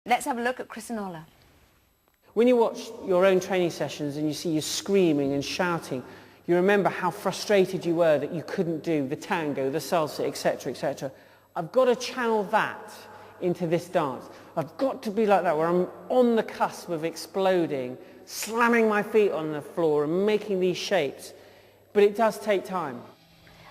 Let's have a look at Chris and Ola. When you watch your own training sessions and you see you screaming and shouting, you remember how frustrated you were that you couldn't do the tango, the salsa, etc., etc. I've got to channel that into this dance. I've got to be like that, where I'm on the cusp of exploding, slamming my feet on the floor and making these shapes. But it does take time.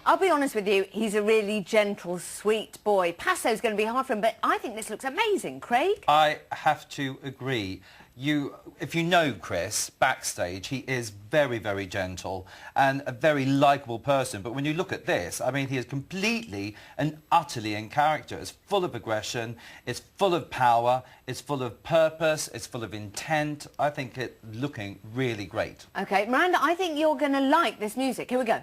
I'll be honest with you, he's a really gentle, sweet boy. Passo's going to be hard for him, but I think this looks amazing. Craig? I have to agree. If you know Chris, backstage, he is very, very gentle and a very likeable person. But when you look at this, I mean, he is completely and utterly in character. It's full of aggression, it's full of power, it's full of purpose, it's full of intent. I think it's looking really great. OK, Miranda, I think you're going to like this music. Here we go.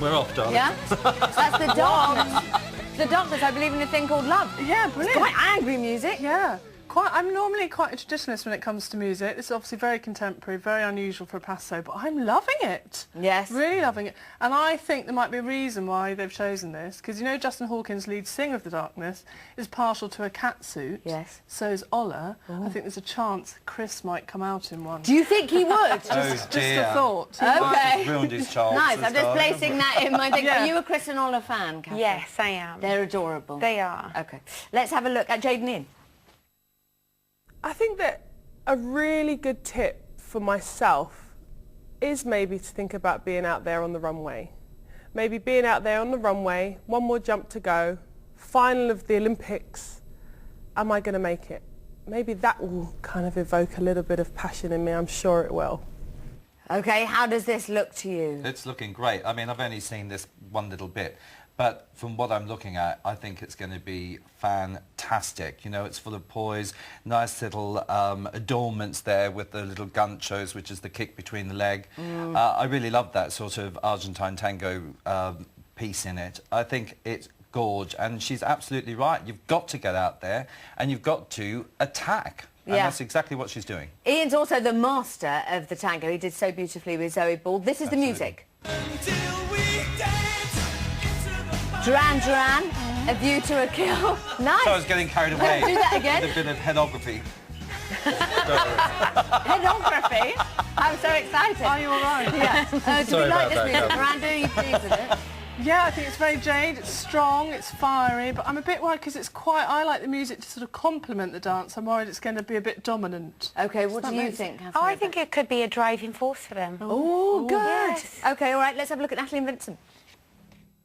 We're off, darling. Yeah? That's the darkness. The darkness, I believe in a thing called love. Yeah, brilliant. It's quite angry music. Yeah. I'm normally quite a traditionalist when it comes to music. This is obviously very contemporary, very unusual for a Passo, but I'm loving it. Yes. Really loving it. And I think there might be a reason why they've chosen this, because you know Justin Hawkins, lead singer of The Darkness, is partial to a catsuit. Yes. So is Ola. I think there's a chance Chris might come out in one. Do you think he would? Just a thought. OK. Ruined his chance. Nice, I'm just placing that in my thing. Yeah. Are you a Chris and Ola fan, Katherine? Yes, I am. They're adorable. They are. OK. Let's have a look at Jaden In. I think that a really good tip for myself is maybe to think about being out there on the runway. Maybe being out there on the runway, one more jump to go, final of the Olympics, am I going to make it? Maybe that will kind of evoke a little bit of passion in me, I'm sure it will. OK, how does this look to you? It's looking great. I mean, I've only seen this one little bit, but from what I'm looking at, I think it's going to be fantastic. You know, it's full of poise, nice little adornments there with the little ganchos, which is the kick between the leg. I really love that sort of Argentine tango piece in it. I think it's gorge, and she's absolutely right. You've got to get out there and you've got to attack. And that's exactly what she's doing. Ian's also the master of the tango. He did so beautifully with Zoe Ball. This is the music. Duran Duran, A View to a Kill. Nice. So I was getting carried away. Do that again. With a bit of headography. Headography? I'm so excited. Are you all right? Yeah. Do we like this music? Miranda, are you pleased with it? Yeah, I think it's very Jade, it's strong, it's fiery, but I'm a bit worried because it's quite... I like the music to sort of complement the dance. I'm worried it's going to be a bit dominant. OK, what do you think, Katherine? Oh, I think it could be a driving force for them. Oh, good. Yes. OK, all right, let's have a look at Natalie and Vincent.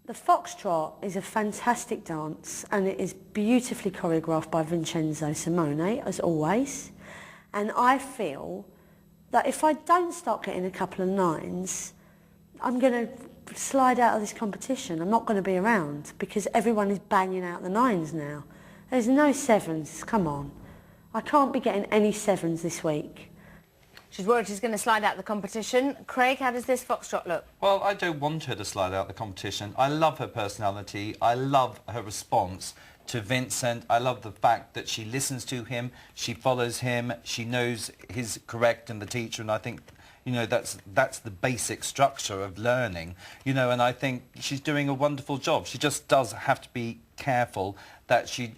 The foxtrot is a fantastic dance and it is beautifully choreographed by Vincenzo Simone, as always. And I feel that if I don't start getting a couple of nines, I'm going to slide out of this competition. I'm not going to be around because everyone is banging out the nines now. There's no sevens, come on. I can't be getting any sevens this week. She's worried she's going to slide out the competition. Craig, how does this foxtrot look? Well, I don't want her to slide out the competition. I love her personality. I love her response to Vincent. I love the fact that she listens to him, she follows him, she knows he's correct and the teacher, and I think, you know, that's the basic structure of learning, you know, and I think she's doing a wonderful job. She just does have to be careful that she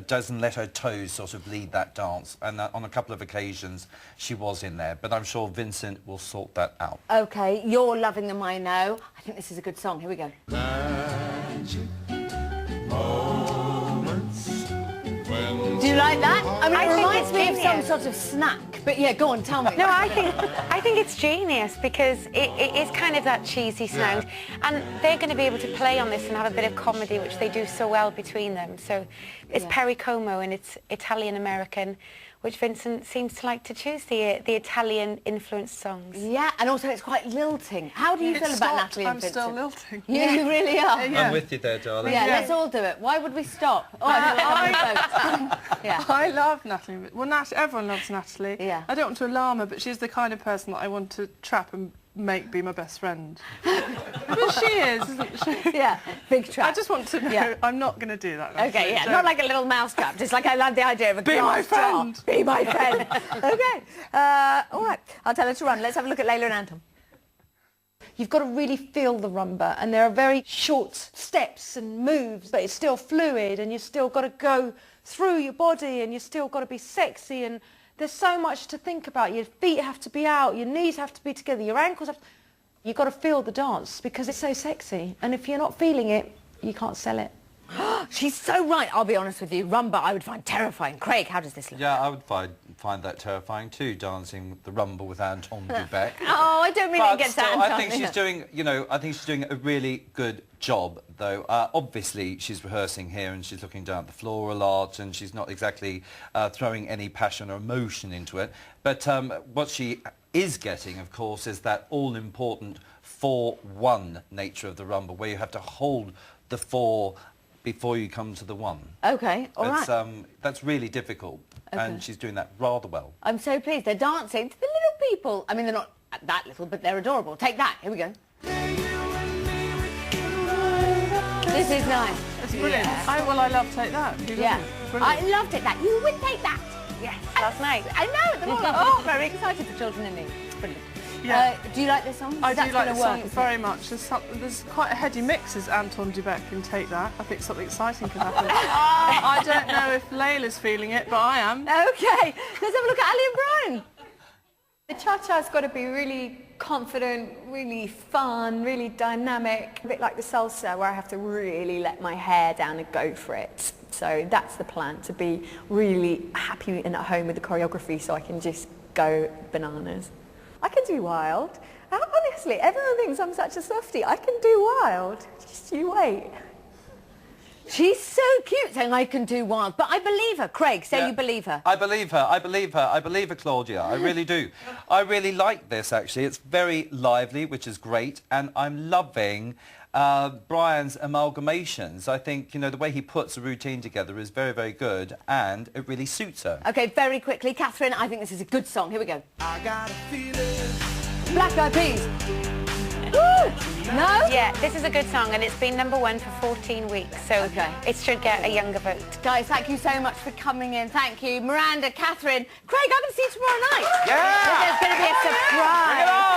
doesn't let her toes sort of lead that dance, and on a couple of occasions she was in there, but I'm sure Vincent will sort that out. OK, you're loving them, I know. I think this is a good song. Here we go. Do you like that? I mean, it reminds me of some sort of snack. But yeah, go on, tell me. No, I think it's genius because it is kind of that cheesy sound, and they're going to be able to play on this and have a bit of comedy, which they do so well between them. So it's Perry Como and it's Italian-American, which Vincent seems to like to choose, the Italian-influenced songs. Yeah, and also it's quite lilting. How do you feel about Natalie and Vincent? I'm still lilting. You really are? Yeah. I'm with you there, darling. Yeah, let's all do it. Why would we stop? Oh, I love Natalie. Well, everyone loves Natalie. Yeah. I don't want to alarm her, but she's the kind of person that I want to trap and make be my best friend. But she is, isn't she? Yeah, big trap. I just want to know. Yeah. I'm not going to do that. OK, yeah, not like a little mouse trap, just like I love the idea of a Be my friend. Be my friend. OK, all right, I'll tell her to run. Let's have a look at Layla and Anton. you've got to really feel the rumba, and there are very short steps and moves, but it's still fluid, and you've still got to go through your body, and you've still got to be sexy, and there's so much to think about. Your feet have to be out, your knees have to be together, your ankles have to... You've got to feel the dance because it's so sexy, and if you're not feeling it, you can't sell it. She's so right. I'll be honest with you. Rumba I would find terrifying. Craig, how does this look? Yeah, I would find that terrifying too, dancing the rumba with Anton Dubek. Oh, I don't mean it against still, Anton. I think she's doing, I think she's doing a really good job, though. Obviously, she's rehearsing here and she's looking down at the floor a lot, and she's not exactly throwing any passion or emotion into it. But what she is getting, of course, is that all-important 4-1 nature of the rumba, where you have to hold the 4 before you come to the 1. OK, all right. That's really difficult, and she's doing that rather well. I'm so pleased. They're dancing to the little people. I mean, they're not that little, but they're adorable. Take that. Here we go. This is nice. It's brilliant. Yeah. I love Take That. Yeah. Brilliant. I loved it. That you would take that. Yes. Last night. I know. The whole oh, very excited for children in need. Brilliant. Yeah. Do you like this song? I do like the the song very much. There's quite a heady mix as Anton Dubek can Take That. I think something exciting could happen. I don't know if Layla's feeling it, but I am. OK. Let's have a look at Ali and Brian. The cha-cha's got to be really confident, really fun, really dynamic. A bit like the salsa, where I have to really let my hair down and go for it. So that's the plan, to be really happy and at home with the choreography so I can just go bananas. I can do wild. Honestly, everyone thinks I'm such a softie. I can do wild. Just you wait. She's so cute saying I can do wild, but I believe her. Craig, say you believe her. I believe her. I believe her. I believe her, Claudia. I really do. I really like this, actually. It's very lively, which is great, and I'm loving Brian's amalgamations. I think, the way he puts a routine together is very, very good, and it really suits her. OK, very quickly. Katherine, I think this is a good song. Here we go. I got a feeling. Black Eyed Peas. Ooh, no? Yeah, this is a good song, and it's been #1 for 14 weeks, so it should get a younger vote. Guys, thank you so much for coming in. Thank you. Miranda, Katherine. Craig, I'm going to see you tomorrow night. Yeah! There's going to be a surprise. Bring it on!